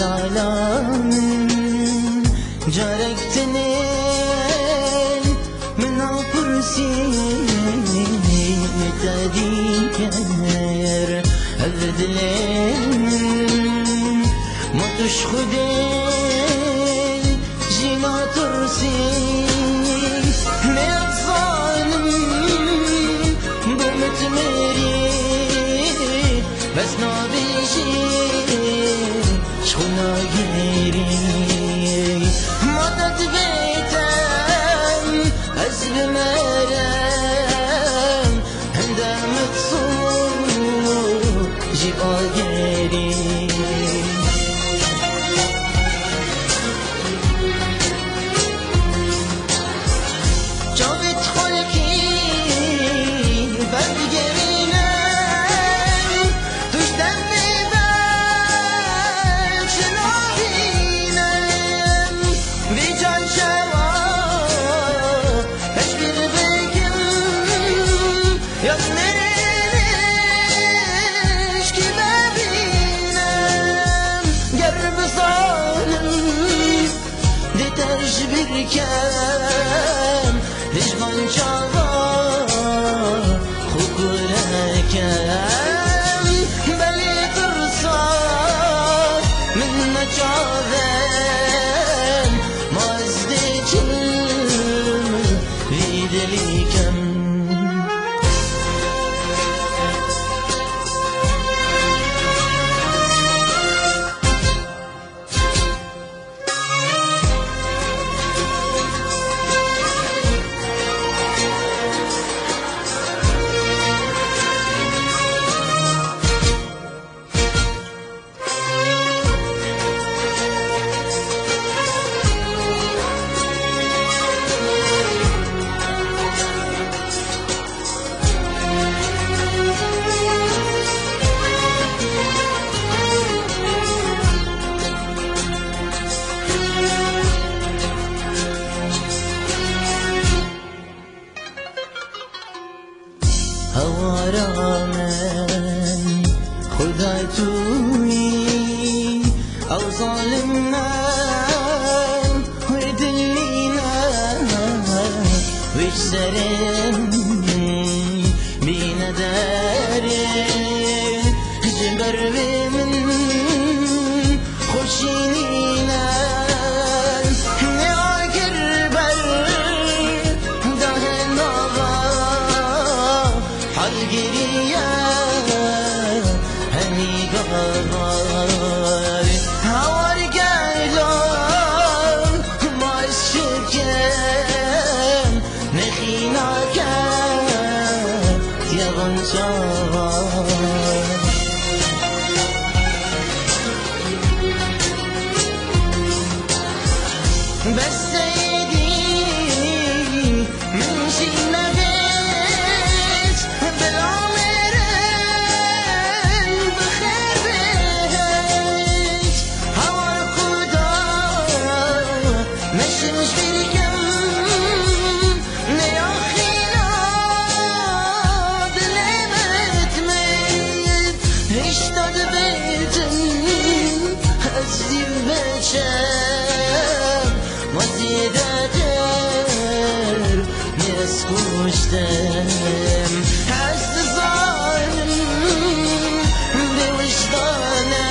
سلام جارك تنين من الكرسي تديكر الذلين ما تشخدين جينا ترسي ميت ظالم بمت مريد بس نابيشي شخنا غيري ما تتبيتم أزل مرم هندم تصور جيبا غيري جابت خلقي برگرینم توش دم ببر شنابینم بی جان شوا تشبیر بگم یاد نرنش کی ببینم گر بزانم دی تشبیر کم دشمن چاوا خوب رکم بلی ترسان من نچاوم مازده چلم ویدلی کم هوارا من خدا توی او ظالم من وردلینا ویش سرم بین داره جگر من خوشینینا الجريا هني قمر هوار قايلون ما الشكم نخينا كان يا غنشار بس سيدي من شينا مسكوشتم حس ظالم بوجدانه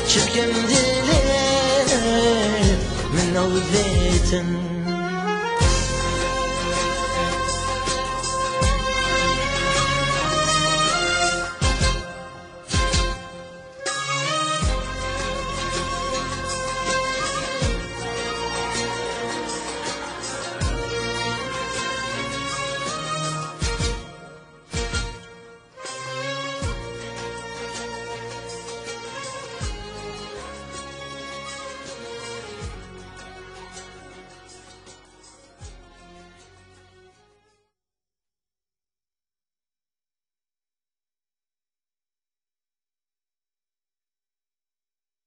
شبكم دلي من أوذيتم